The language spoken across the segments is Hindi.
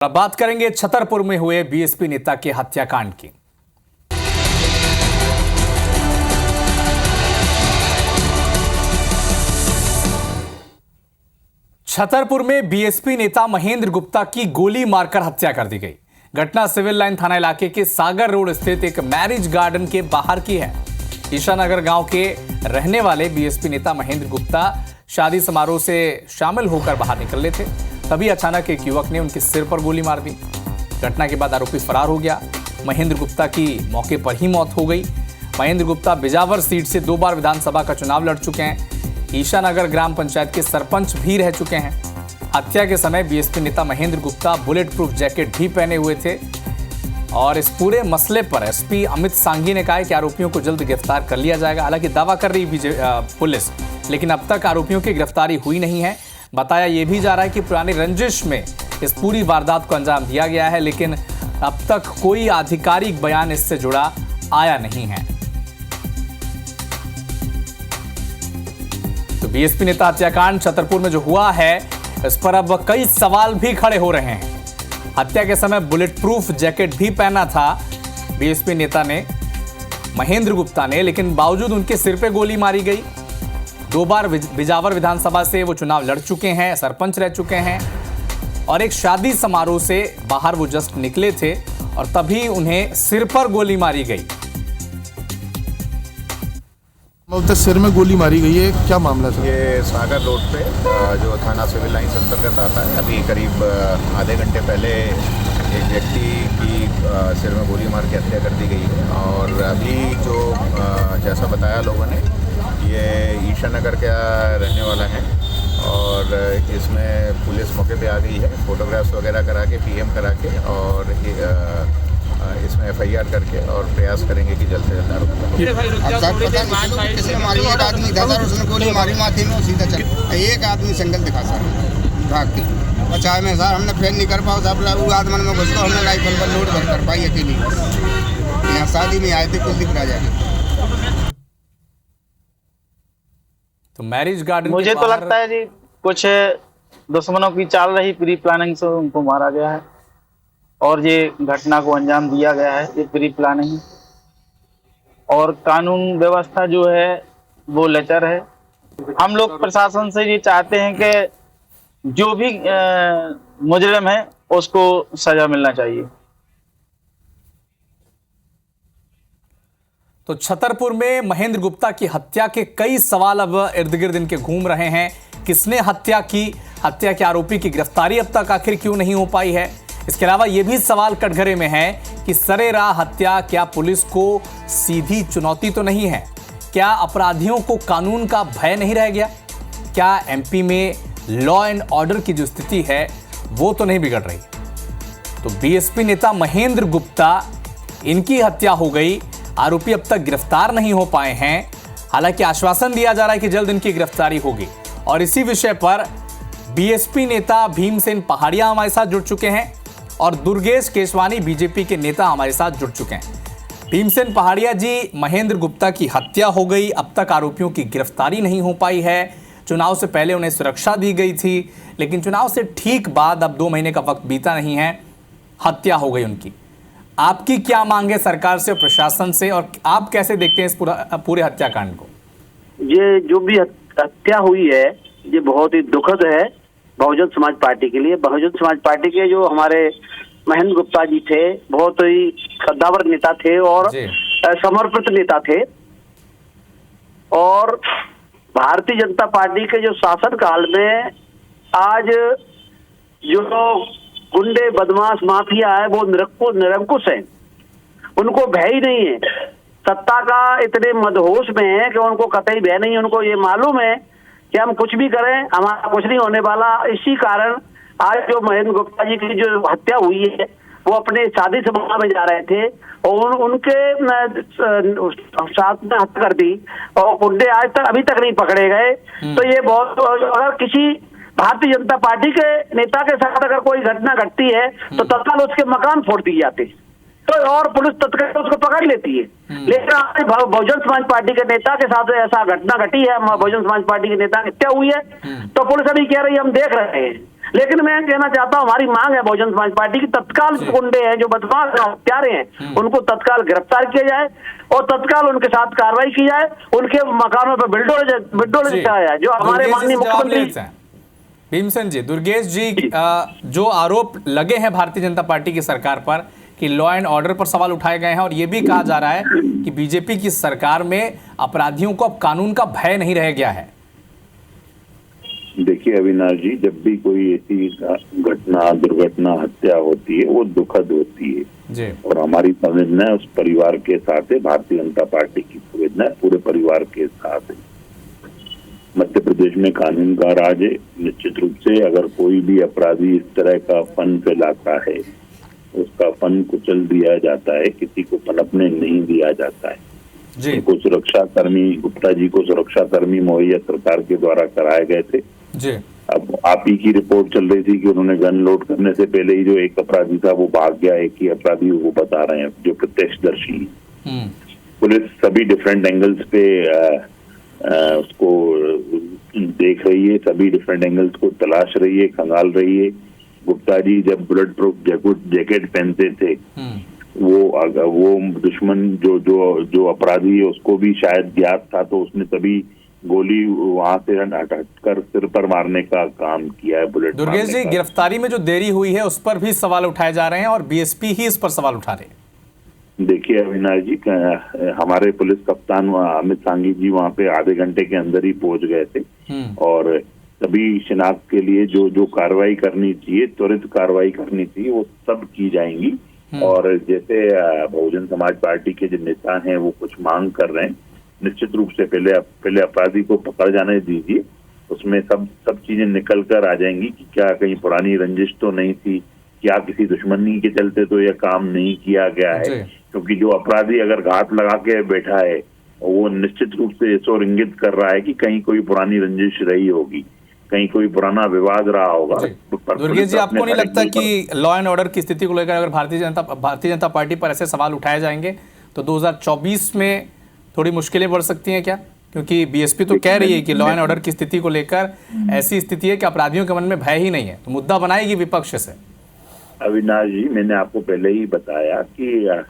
अब बात करेंगे छतरपुर में हुए बीएसपी नेता के हत्याकांड की। छतरपुर में बीएसपी नेता महेंद्र गुप्ता की गोली मारकर हत्या कर दी गई। घटना सिविल लाइन थाना इलाके के सागर रोड स्थित एक मैरिज गार्डन के बाहर की है। ईशानगर गांव के रहने वाले बीएसपी नेता महेंद्र गुप्ता शादी समारोह से शामिल होकर बाहर निकले थे, तभी अचानक एक युवक ने उनके सिर पर गोली मार दी। घटना के बाद आरोपी फरार हो गया। महेंद्र गुप्ता की मौके पर ही मौत हो गई। महेंद्र गुप्ता बिजावर सीट से 2 बार विधानसभा का चुनाव लड़ चुके हैं। ईशानगर ग्राम पंचायत के सरपंच भी रह चुके हैं। हत्या के समय बीएसपी नेता Mahendra Gupta bullet proof jacket भी पहने हुए थे। और इस पूरे मसले पर एसपी अमित सांघी ने कहा है कि आरोपियों को जल्द गिरफ्तार कर लिया जाएगा। हालांकि दावा कर रही पुलिस, लेकिन अब तक आरोपियों की गिरफ्तारी हुई नहीं है। बताया यह भी जा रहा है कि पुरानी रंजिश में इस पूरी वारदात को अंजाम दिया गया है, लेकिन अब तक कोई आधिकारिक बयान इससे जुड़ा आया नहीं है। तो बीएसपी नेता हत्याकांड छतरपुर में जो हुआ है, इस पर अब कई सवाल भी खड़े हो रहे हैं। हत्या के समय बुलेट प्रूफ जैकेट भी पहना था बीएसपी नेता ने, महेंद्र गुप्ता ने, लेकिन बावजूद उनके सिर पे गोली मारी गई। 2 बार बिजावर विधानसभा से वो चुनाव लड़ चुके हैं, सरपंच रह चुके हैं और एक शादी समारोह से बाहर वो जस्ट निकले थे और तभी उन्हें सिर पर गोली मारी गई। सिर में गोली मारी गई है, क्या मामला सर? ये सागर रोड पे जो थाना सिविल लाइन्स अंतर्गत आता है, अभी करीब आधे घंटे पहले एक व्यक्ति की सिर में गोली मार के हत्या कर दी गई है। और अभी जो जैसा बताया लोगों ने, ये ईशानगर का रहने वाला है और इसमें पुलिस मौके पे आ गई है, फोटोग्राफ्स वगैरह करा के पीएम करा के और इसमें एफआईआर करके और प्रयास करेंगे कि जल्द से जल्द आरोपी। एक आदमी था सर, उसने गोली मारी माथे में, सीधा चल एक आदमी संगल दिखा सर भागती बचाए में सर। हमने फैन नहीं कर पाओ सब, वो आदमी में घुस तो हमने राइफल पर लोड कर पाई अकेली। यहाँ शादी में आए थे, कुछ दिख रहा जाए। तो मैरिज गार्डन मुझे तो लगता है जी कुछ दुश्मनों की चाल रही, प्री प्लानिंग से उनको मारा गया है और ये घटना को अंजाम दिया गया है। ये प्री प्लानिंग और कानून व्यवस्था जो है वो लचर है। हम लोग प्रशासन से ये चाहते हैं कि जो भी मुजरिम है उसको सजा मिलना चाहिए। तो छतरपुर में महेंद्र गुप्ता की हत्या के कई सवाल अब इर्द गिर्द इनके घूम रहे हैं। किसने हत्या की? हत्या के आरोपी की गिरफ्तारी अब तक आखिर क्यों नहीं हो पाई है? इसके अलावा यह भी सवाल कटघरे में है कि सरेराह हत्या क्या पुलिस को सीधी चुनौती तो नहीं है? क्या अपराधियों को कानून का भय नहीं रह गया? क्या एमपी में लॉ एंड ऑर्डर की जो स्थिति है वो तो नहीं बिगड़ रही? तो बीएसपी नेता महेंद्र गुप्ता, इनकी हत्या हो गई, आरोपी अब तक गिरफ्तार नहीं हो पाए हैं। हालांकि आश्वासन दिया जा रहा है कि जल्द इनकी गिरफ्तारी होगी। और इसी विषय पर बीएसपी नेता भीमसेन पहाड़िया हमारे साथ जुड़ चुके हैं और दुर्गेश केशवानी बीजेपी के नेता हमारे साथ जुड़ चुके हैं। भीमसेन पहाड़िया जी, महेंद्र गुप्ता की हत्या हो गई, अब तक आरोपियों की गिरफ्तारी नहीं हो पाई है। चुनाव से पहले उन्हें सुरक्षा दी गई थी, लेकिन चुनाव से ठीक बाद अब 2 महीने का वक्त बीता नहीं है, हत्या हो गई उनकी। आपकी क्या मांग है सरकार से और प्रशासन से, और आप कैसे देखते हैं इस पूरे हत्याकांड को? ये जो भी हत्या हुई है ये बहुत ही दुखद है बहुजन समाज पार्टी के लिए। बहुजन समाज पार्टी के जो हमारे महेंद्र गुप्ता जी थे, बहुत ही कद्दावर नेता थे और समर्पित नेता थे। और भारतीय जनता पार्टी के जो शासन काल में आज जो गुंडे बदमाश माफिया है वो निरंकुश है, उनको भय ही नहीं है। सत्ता का इतने मदहोश में है कि उनको कतई भय नहीं है। उनको ये मालूम है कि हम कुछ भी करें हमारा कुछ नहीं होने वाला। इसी कारण आज जो महेंद्र गुप्ता जी की जो हत्या हुई है, वो अपने शादी समारोह में जा रहे थे और उनके साथ में हत्या कर दी और गुंडे आज तक अभी तक नहीं पकड़े गए। तो ये बहुत, अगर किसी भारतीय जनता पार्टी के नेता के साथ अगर कोई घटना घटती है तो तत्काल उसके मकान फोड़ दिए जाते, तो और पुलिस तत्काल उसको पकड़ लेती है। लेकिन आज बहुजन समाज पार्टी के नेता के साथ ऐसा घटना घटी है, बहुजन समाज पार्टी के नेता की हत्या हुई है, तो पुलिस अभी कह रही है हम देख रहे हैं। लेकिन मैं कहना चाहता हूं, हमारी मांग है बहुजन समाज पार्टी की, तत्काल गुंडे हैं जो बदमाश हत्यारे हैं उनको तत्काल गिरफ्तार किया जाए और तत्काल उनके साथ कार्रवाई की जाए, उनके मकानों पर बिल्डोर जिताया जाए। जो हमारे माननीय मुख्यमंत्री भीमसेन जी, दुर्गेश जी, जो आरोप लगे हैं भारतीय जनता पार्टी की सरकार पर कि लॉ एंड ऑर्डर पर सवाल उठाए गए हैं और यह भी कहा जा रहा है कि बीजेपी की सरकार में अपराधियों को अब कानून का भय नहीं रह गया है। देखिए अविनाश जी, जब भी कोई ऐसी घटना, दुर्घटना, हत्या होती है वो दुखद होती है जी। और हमारी संवेदना उस परिवार के साथ है, भारतीय जनता पार्टी की संवेदना पूरे परिवार के साथ है। मध्य प्रदेश में कानून का राज है। निश्चित रूप से अगर कोई भी अपराधी इस तरह का फन फैलाता है, उसका फन कुचल दिया जाता है, किसी को पनपने नहीं दिया जाता है जी। उनको सुरक्षा कर्मी, गुप्ता जी को सुरक्षा कर्मी मुहैया सरकार के द्वारा कराए गए थे जी। अब आप ही की रिपोर्ट चल रही थी कि उन्होंने गन लोड करने से पहले ही जो एक अपराधी था वो भाग गया। एक ही अपराधी वो बता रहे हैं जो प्रत्यक्षदर्शी। पुलिस सभी डिफरेंट एंगल्स पे उसको देख रही है, सभी डिफरेंट एंगल्स को तलाश रही है, खंगाल रही है। गुप्ता जी जब बुलेट प्रूफ जैकेट पहनते थे वो दुश्मन जो अपराधी है उसको भी शायद ज्ञात था, तो उसने तभी गोली वहां से हटकर सिर पर मारने का काम किया है। बुलेट दुर्गेश जी, गिरफ्तारी में जो देरी हुई है उस पर भी सवाल उठाए जा रहे हैं और बीएसपी ही इस पर सवाल उठा रहे हैं। देखिए अविनाश जी, हमारे पुलिस कप्तान अमित सांघी जी वहां पे आधे घंटे के अंदर ही पहुंच गए थे और सभी शिनाख्त के लिए जो कार्रवाई करनी चाहिए, त्वरित कार्रवाई करनी चाहिए, वो सब की जाएंगी। और जैसे बहुजन समाज पार्टी के जो नेता हैं वो कुछ मांग कर रहे हैं, निश्चित रूप से पहले अपराधी को पकड़ जाने दीजिए, उसमें सब चीजें निकल कर आ जाएंगी कि क्या कहीं पुरानी रंजिश तो नहीं थी, क्या किसी दुश्मनी के चलते तो यह काम नहीं किया गया है। क्योंकि जो अपराधी अगर घात लगा के बैठा है वो निश्चित रूप से इस ओर इंगित कर रहा है कि कहीं कोई पुरानी रंजिश रही होगी, कहीं कोई पुराना विवाद रहा होगा। दुर्गेश जी, आपको नहीं लगता कि लॉ एंड ऑर्डर की स्थिति को लेकर अगर भारतीय जनता पार्टी पर ऐसे सवाल उठाए जाएंगे तो 2024 में थोड़ी मुश्किलें बढ़ सकती हैं क्या? क्योंकि बीएसपी तो कह रही है कि लॉ एंड ऑर्डर की स्थिति को लेकर ऐसी स्थिति है कि अपराधियों के मन में भय ही नहीं है, तो मुद्दा बनाएगी विपक्ष से। अविनाश जी, मैंने आपको पहले ही बताया कि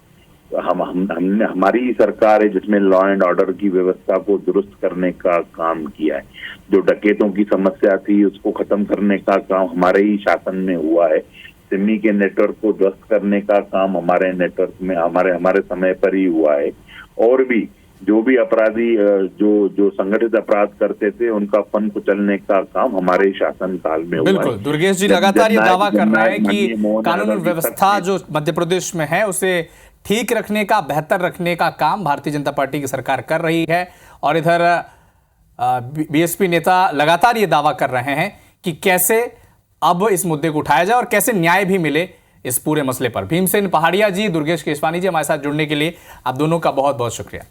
हमने हमारी सरकार है जिसमें लॉ एंड ऑर्डर की व्यवस्था को दुरुस्त करने का काम किया है। जो डकैतों की समस्या थी उसको खत्म करने का काम हमारे ही शासन में हुआ है। सिमी के नेटवर्क को ध्वस्त करने का काम हमारे नेटवर्क में हमारे समय पर ही हुआ है। और भी जो भी अपराधी जो संगठित अपराध करते थे उनका फन कुचलने का काम हमारे शासन काल में हुआ है। बिल्कुल, दुर्गेश जी लगातार ये दावा कर रहे हैं कि कानून व्यवस्था जो मध्य प्रदेश में है उसे ठीक रखने का, बेहतर रखने का काम भारतीय जनता पार्टी की सरकार कर रही है। और इधर बीएसपी नेता लगातार ये दावा कर रहे हैं कि कैसे अब इस मुद्दे को उठाया जाए और कैसे न्याय भी मिले इस पूरे मसले पर। भीमसेन पहाड़िया जी, दुर्गेश केशवानी जी, हमारे साथ जुड़ने के लिए आप दोनों का बहुत बहुत शुक्रिया।